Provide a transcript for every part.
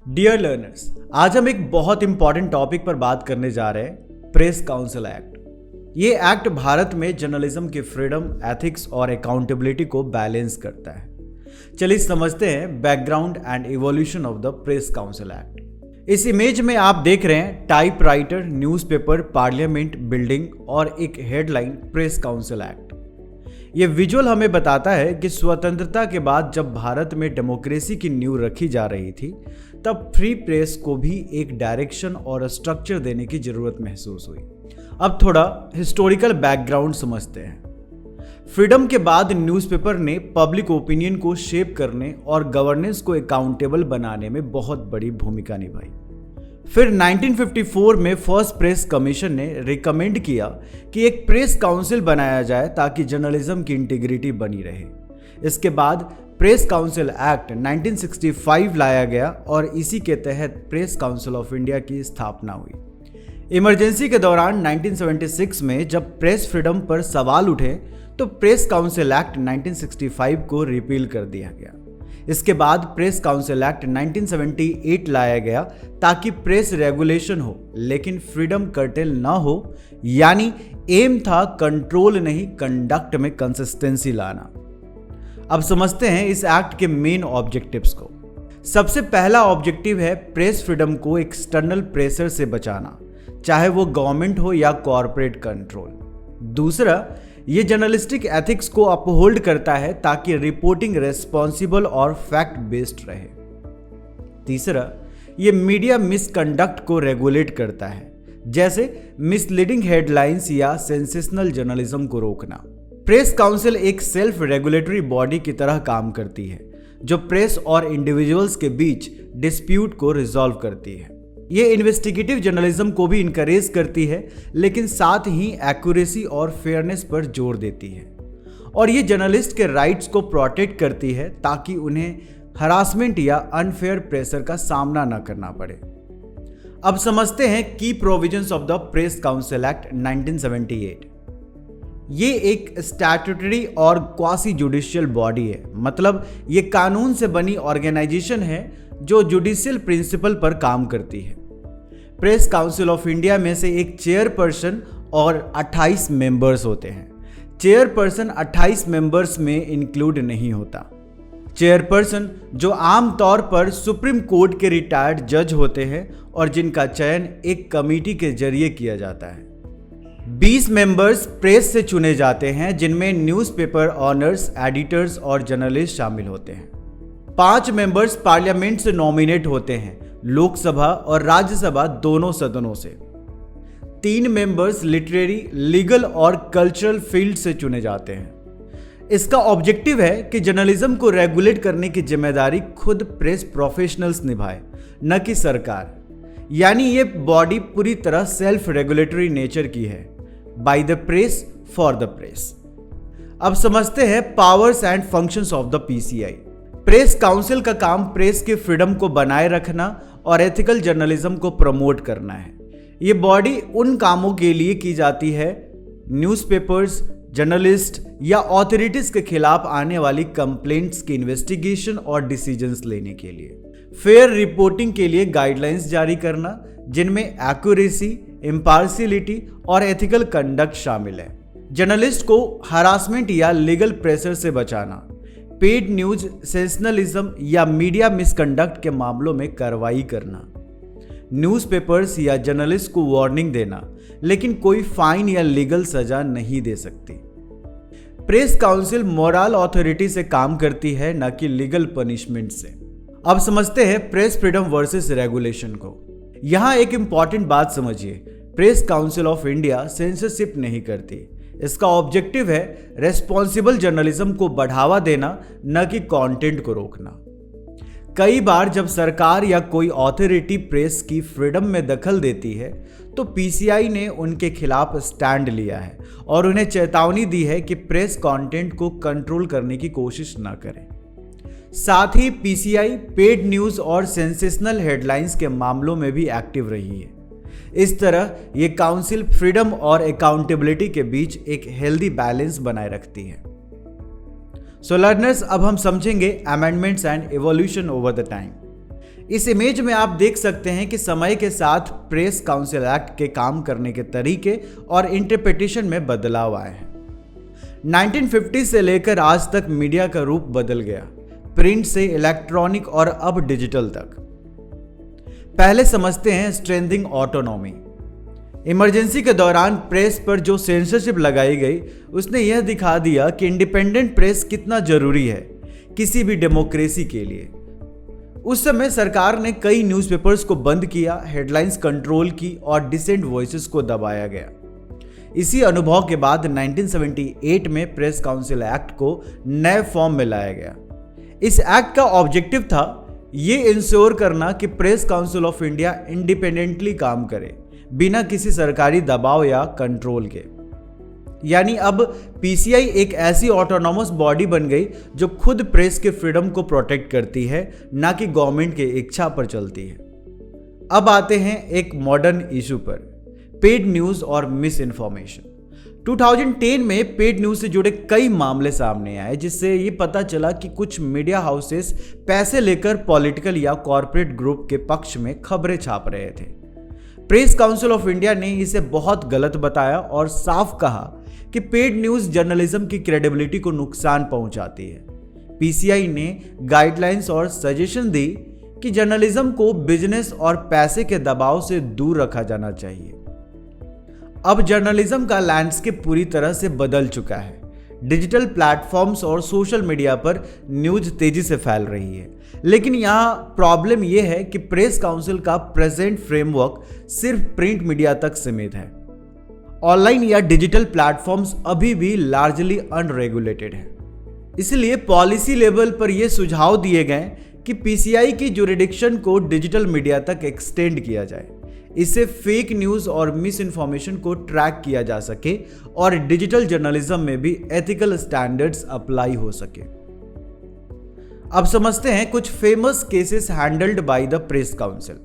Dear learners, आज हम एक बहुत इंपॉर्टेंट टॉपिक पर बात करने जा रहे हैं, प्रेस काउंसिल एक्ट। ये एक्ट भारत में जर्नलिज्म की फ्रीडम, एथिक्स और अकाउंटेबिलिटी को बैलेंस करता है। चलिए समझते हैं background and evolution of the press council act. इस इमेज में आप देख रहे हैं टाइपराइटर, न्यूज़पेपर, पार्लियामेंट बिल्डिंग और एक हेडलाइन प्रेस काउंसिल एक्ट। ये विजुअल हमें बताता है कि स्वतंत्रता के बाद जब भारत में डेमोक्रेसी की नींव रखी जा रही थी, तब फ्री प्रेस को भी एक डायरेक्शन और स्ट्रक्चर देने की जरूरत महसूस हुई। अब थोड़ा हिस्टोरिकल बैकग्राउंड समझते हैं। फ्रीडम के बाद न्यूज़पेपर ने पब्लिक ओपिनियन को शेप करने और गवर्नेंस को अकाउंटेबल बनाने में बहुत बड़ी भूमिका निभाई। फिर 1954 में फर्स्ट प्रेस कमीशन ने रिकमेंड किया कि एक प्रेस काउंसिल बनाया जाए ताकि जर्नलिज्म की इंटीग्रिटी बनी रहे। इसके बाद प्रेस काउंसिल एक्ट 1965 लाया गया और इसी के तहत प्रेस काउंसिल ऑफ इंडिया की स्थापना हुई। इमरजेंसी के दौरान 1976 में जब प्रेस फ्रीडम पर सवाल उठे तो प्रेस काउंसिल एक्ट 1965 को रिपील कर दिया गया। इसके बाद प्रेस काउंसिल एक्ट 1978 लाया गया ताकि प्रेस रेगुलेशन हो लेकिन फ्रीडम कर्टेल ना हो, यानी एम था कंट्रोल नहीं कंडक्ट में कंसिस्टेंसी लाना। अब समझते हैं इस एक्ट के मेन ऑब्जेक्टिव्स को। सबसे पहला ऑब्जेक्टिव है प्रेस फ्रीडम को एक्सटर्नल प्रेशर से बचाना, चाहे वो गवर्नमेंट हो या कॉरपोरेट कंट्रोल। दूसरा, ये जर्नलिस्टिक एथिक्स को अपहोल्ड करता है ताकि रिपोर्टिंग रेस्पॉन्सिबल और फैक्ट बेस्ड रहे। तीसरा, ये मीडिया मिसकंडक्ट को रेगुलेट करता है, जैसे मिसलीडिंग हेडलाइंस या सेंसेशनल जर्नलिज्म को रोकना। प्रेस काउंसिल एक सेल्फ रेगुलेटरी बॉडी की तरह काम करती है जो प्रेस और इंडिविजुअल्स के बीच डिस्प्यूट को रिजॉल्व करती है। ये इन्वेस्टिगेटिव जर्नलिज्म को भी इनकरेज करती है लेकिन साथ ही एक्यूरेसी और फेयरनेस पर जोर देती है। और ये जर्नलिस्ट के राइट्स को प्रोटेक्ट करती है ताकि उन्हें हरासमेंट या अनफेयर प्रेशर का सामना न करना पड़े। अब समझते हैं की provisions of the press council act 1978। ये एक स्टैट्यूटरी और क्वासी जुडिशियल बॉडी है, मतलब ये कानून से बनी ऑर्गेनाइजेशन है जो जुडिशियल प्रिंसिपल पर काम करती है। प्रेस काउंसिल ऑफ इंडिया में से एक चेयरपर्सन और 28 मेंबर्स होते हैं। चेयरपर्सन 28 मेंबर्स में इंक्लूड नहीं होता। चेयरपर्सन जो आमतौर पर सुप्रीम कोर्ट के रिटायर्ड जज होते हैं और जिनका चयन एक कमेटी के जरिए किया जाता है। 20 मेंबर्स प्रेस से चुने जाते हैं जिनमें न्यूज़पेपर ऑनर्स, एडिटर्स और जर्नलिस्ट शामिल होते हैं। 5 मेंबर्स पार्लियामेंट से नॉमिनेट होते हैं, लोकसभा और राज्यसभा दोनों सदनों से। 3 मेंबर्स लिटरेरी, लीगल और कल्चरल फील्ड से चुने जाते हैं। इसका ऑब्जेक्टिव है कि जर्नलिज्म को रेगुलेट करने की जिम्मेदारी खुद प्रेस प्रोफेशनल्स निभाए, न कि सरकार। यानी ये बॉडी पूरी तरह सेल्फ रेगुलेटरी नेचर की है, by the press for the press. अब समझते हैं powers and functions of the PCI. Press council का काम प्रेस की फ्रीडम को बनाए रखना और एथिकल जर्नलिज्म को प्रमोट करना है। ये बॉडी उन कामों के लिए की जाती है न्यूज़पेपर्स, जर्नलिस्ट या ऑथोरिटीज के खिलाफ आने वाली कंप्लेंट्स की इन्वेस्टिगेशन और डिसीजंस लेने के लिए। फेयर रिपोर्टिंग के लिए गाइडलाइंस जारी करना जिनमें एक्यूरेसी, इम्पार्शियलिटी और एथिकल कंडक्ट शामिल है। जर्नलिस्ट को हरासमेंट या लीगल प्रेशर से बचाना, पेड न्यूज, सेंसेशनलिज्म या मीडिया मिसकंडक्ट के मामलों में कार्रवाई करना, न्यूज़पेपर्स या जर्नलिस्ट को वार्निंग देना लेकिन कोई फाइन या लीगल सजा नहीं दे सकती। प्रेस काउंसिल मोरल अथॉरिटी से काम करती है, न कि लीगल पनिशमेंट से। अब समझते हैं प्रेस फ्रीडम वर्सेस रेगुलेशन को। यहां एक इंपॉर्टेंट बात समझिए, press council of India censorship नहीं करती। इसका ऑब्जेक्टिव है रेस्पॉन्सिबल जर्नलिज्म को बढ़ावा देना, न कि कंटेंट को रोकना। कई बार जब सरकार या कोई अथॉरिटी प्रेस की फ्रीडम में दखल देती है तो पीसीआई ने उनके खिलाफ स्टैंड लिया है और उन्हें चेतावनी दी है कि प्रेस कंटेंट को कंट्रोल करने की कोशिश न करें। साथ ही पीसीआई पेड न्यूज़ और सेंसेशनल हेडलाइंस के मामलों में भी एक्टिव रही है। इस तरह ये काउंसिल फ्रीडम और अकाउंटेबिलिटी के बीच एक हेल्दी बैलेंस बनाए रखती है। सो लर्नर्स, अब हम समझेंगे amendments and evolution over the time. इस इमेज में आप देख सकते हैं कि समय के साथ प्रेस काउंसिल एक्ट के काम करने के तरीके और इंटरप्रिटेशन में बदलाव आए हैं। 1950 से लेकर आज तक मीडिया का रूप बदल गया, प्रिंट से इलेक्ट्रॉनिक और अब डिजिटल तक। पहले समझते हैं स्ट्रेंथिंग ऑटोनॉमी। इमरजेंसी के दौरान प्रेस पर जो सेंसरशिप लगाई गई उसने यह दिखा दिया कि इंडिपेंडेंट प्रेस कितना जरूरी है किसी भी डेमोक्रेसी के लिए। उस समय सरकार ने कई न्यूज़पेपर्स को बंद किया, हेडलाइंस कंट्रोल की और डिसेंट वॉइसेस को दबाया गया। इसी अनुभव के बाद 1978 में प्रेस काउंसिल एक्ट को नए फॉर्म में लाया गया। इस एक्ट का ऑब्जेक्टिव था ये इंश्योर करना कि press council of India independently काम करे, बिना किसी सरकारी दबाव या कंट्रोल के। यानी अब पीसीआई एक ऐसी ऑटोनॉमस बॉडी बन गई जो खुद प्रेस के फ्रीडम को प्रोटेक्ट करती है, ना कि गवर्नमेंट के इच्छा पर चलती है। अब आते हैं एक मॉडर्न इशू पर, पेड न्यूज और मिस इन्फॉर्मेशन। 2010 में पेड न्यूज से जुड़े कई मामले सामने आए, जिससे ये पता चला कि कुछ मीडिया हाउसेस पैसे लेकर पॉलिटिकल या कॉरपोरेट ग्रुप के पक्ष में खबरें छाप रहे थे। प्रेस काउंसिल ऑफ इंडिया ने इसे बहुत गलत बताया और साफ कहा कि पेड न्यूज जर्नलिज्म की क्रेडिबिलिटी को नुकसान पहुंचाती है। पीसीआई ने गाइडलाइंस और सजेशन दी कि जर्नलिज्म को बिजनेस और पैसे के दबाव से दूर रखा जाना चाहिए। अब जर्नलिज्म का लैंडस्केप पूरी तरह से बदल चुका है। डिजिटल प्लेटफॉर्म्स और सोशल मीडिया पर न्यूज तेजी से फैल रही है, लेकिन यहाँ प्रॉब्लम यह है कि प्रेस काउंसिल का प्रेजेंट फ्रेमवर्क सिर्फ प्रिंट मीडिया तक सीमित है। ऑनलाइन या डिजिटल प्लेटफॉर्म्स अभी भी लार्जली अनरेगुलेटेड है। इसलिए पॉलिसी लेवल पर यह सुझाव दिए गए कि पीसीआई की जुरिडिक्शन को डिजिटल मीडिया तक एक्सटेंड किया जाए। इससे फेक न्यूज और मिस इन्फॉर्मेशन को ट्रैक किया जा सके और डिजिटल जर्नलिज्म में भी एथिकल स्टैंडर्ड्स अप्लाई हो सके। अब समझते हैं कुछ famous cases handled by the press council.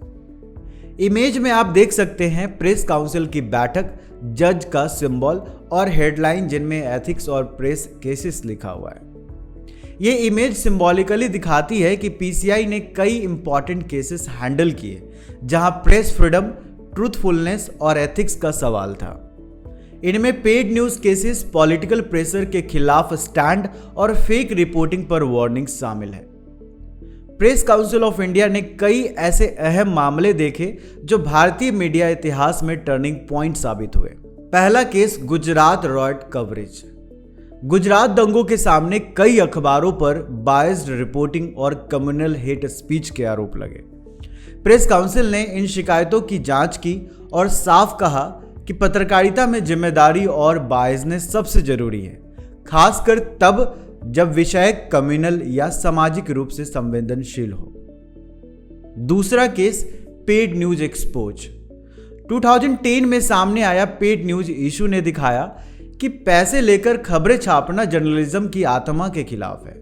Image में आप देख सकते हैं प्रेस काउंसिल की बैठक, जज का सिंबल और हेडलाइन जिनमें एथिक्स और प्रेस केसेस लिखा हुआ है। ये इमेज सिंबॉलिकली दिखाती है कि पीसीआई ने कई इंपॉर्टेंट केसेस हैंडल किए जहां प्रेस फ्रीडम, ट्रूथफुलनेस और एथिक्स का सवाल था। इनमें paid news cases, political pressure के खिलाफ स्टैंड और फेक रिपोर्टिंग पर वार्निंग शामिल है। प्रेस काउंसिल ऑफ इंडिया ने कई ऐसे अहम मामले देखे जो भारतीय मीडिया इतिहास में टर्निंग पॉइंट साबित हुए। पहला case Gujarat riot coverage. Gujarat दंगों के सामने कई अखबारों पर बायस्ड रिपोर्टिंग और कम्युनल हेट स्पीच के आरोप लगे। प्रेस काउंसिल ने इन शिकायतों की जांच की और साफ कहा कि पत्रकारिता में जिम्मेदारी और बायसनेस सबसे जरूरी है, खासकर तब जब विषय कम्युनल या सामाजिक रूप से संवेदनशील हो। दूसरा केस पेड न्यूज एक्सपोज। 2010 में सामने आया पेड न्यूज इशू ने दिखाया कि पैसे लेकर खबरें छापना जर्नलिज्म की आत्मा के खिलाफ है।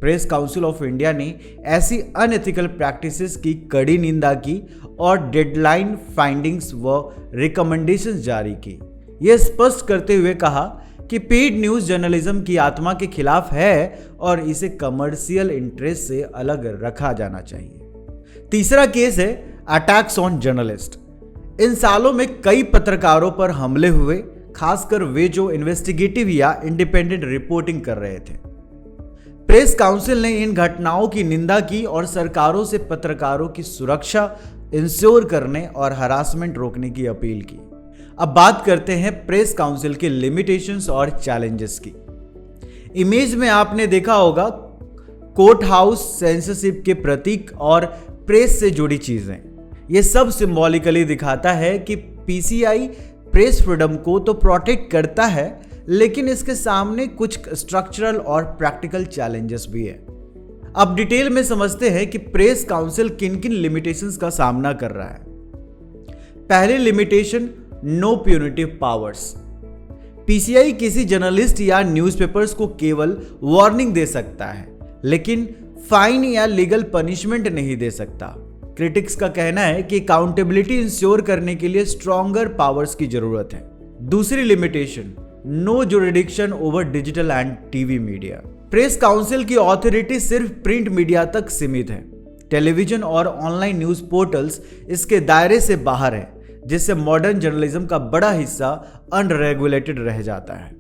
प्रेस काउंसिल ऑफ इंडिया ने ऐसी अनएथिकल प्रैक्टिसेस की कड़ी निंदा की और डेडलाइन फाइंडिंग्स व रिकमेंडेशंस जारी की। यह स्पष्ट करते हुए कहा कि पेड न्यूज जर्नलिज्म की आत्मा के खिलाफ है और इसे कमर्शियल इंटरेस्ट से अलग रखा जाना चाहिए। तीसरा केस है अटैक्स ऑन जर्नलिस्ट। इन सालों में कई पत्रकारों पर हमले हुए, खासकर वे जो इन्वेस्टिगेटिव या इंडिपेंडेंट रिपोर्टिंग कर रहे थे। प्रेस काउंसिल ने इन घटनाओं की निंदा की और सरकारों से पत्रकारों की सुरक्षा इंश्योर करने और हरासमेंट रोकने की अपील की। अब बात करते हैं प्रेस काउंसिल के लिमिटेशंस और चैलेंजेस की। इमेज में आपने देखा होगा कोर्ट हाउस, सेंसरशिप के प्रतीक और प्रेस से जुड़ी चीजें। यह सब सिंबॉलिकली दिखाता है कि पीसीआई प्रेस फ्रीडम को तो प्रोटेक्ट करता है, लेकिन इसके सामने कुछ स्ट्रक्चरल और प्रैक्टिकल चैलेंजेस भी है। अब डिटेल में समझते हैं कि प्रेस काउंसिल किन किन लिमिटेशंस का सामना कर रहा है। पहली limitation, no punitive powers. PCI किसी जर्नलिस्ट या न्यूज़पेपर्स को केवल वार्निंग दे सकता है, लेकिन फाइन या लीगल पनिशमेंट नहीं दे सकता। क्रिटिक्स का कहना है कि अकाउंटेबिलिटी इंश्योर करने के लिए स्ट्रॉन्गर पावर्स की जरूरत है। दूसरी limitation, no jurisdiction over digital and TV media. Press council की ऑथोरिटी सिर्फ प्रिंट मीडिया तक सीमित है। टेलीविजन और ऑनलाइन न्यूज़ पोर्टल्स इसके दायरे से बाहर है, जिससे मॉडर्न जर्नलिज्म का बड़ा हिस्सा अनरेगुलेटेड रह जाता है।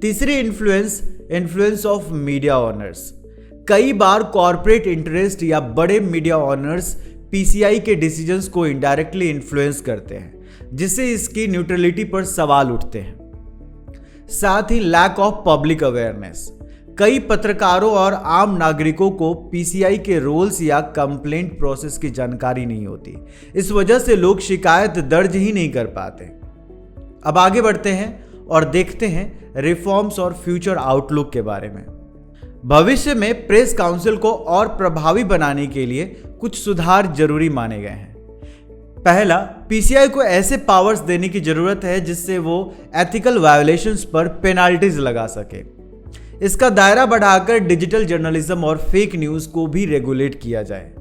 तीसरी इन्फ्लुएंस ऑफ मीडिया ओनर्स। कई बार कॉरपोरेट इंटरेस्ट या बड़े मीडिया ओनर्स पीसीआई के डिसीजंस को इनडायरेक्टली इन्फ्लुएंस करते हैं, जिससे इसकी न्यूट्रलिटी पर सवाल उठते हैं। साथ ही लैक ऑफ पब्लिक अवेयरनेस। कई पत्रकारों और आम नागरिकों को पीसीआई के रूल्स या कंप्लेंट प्रोसेस की जानकारी नहीं होती। इस वजह से लोग शिकायत दर्ज ही नहीं कर पाते। अब आगे बढ़ते हैं और देखते हैं रिफॉर्म्स और फ्यूचर आउटलुक के बारे में। भविष्य में प्रेस काउंसिल को और प्रभावी बनाने के लिए कुछ सुधार जरूरी माने गए हैं। पहला, पीसीआई को ऐसे पावर्स देने की जरूरत है जिससे वो एथिकल वायोलेशंस पर पेनाल्टीज लगा सके। इसका दायरा बढ़ाकर डिजिटल जर्नलिज्म और फेक न्यूज़ को भी रेगुलेट किया जाए।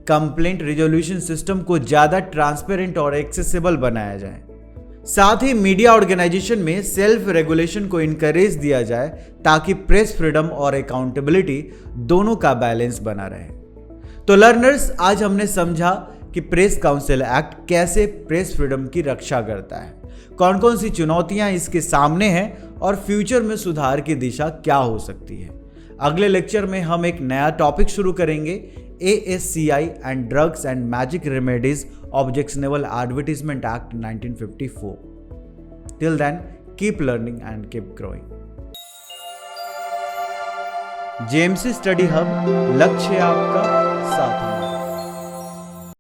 कंप्लेंट रिजोल्यूशन सिस्टम को ज़्यादा ट्रांसपेरेंट और एक्सेसिबल बनाया जाए। साथ ही मीडिया ऑर्गेनाइजेशन में सेल्फ रेगुलेशन को इनकरेज दिया जाए ताकि प्रेस फ्रीडम और अकाउंटेबिलिटी दोनों का बैलेंस बना रहे। तो लर्नर्स, आज हमने समझा कि प्रेस काउंसिल एक्ट कैसे प्रेस फ्रीडम की रक्षा करता है, कौन कौन सी चुनौतियां इसके सामने हैं और फ्यूचर में सुधार की दिशा क्या हो सकती है। अगले लेक्चर में हम एक नया टॉपिक शुरू करेंगे, ASCI and drugs and magic remedies objectionable advertisement act 1954। Till then keep learning and keep growing. JMC study hub, लक्ष्य है आपका साथ।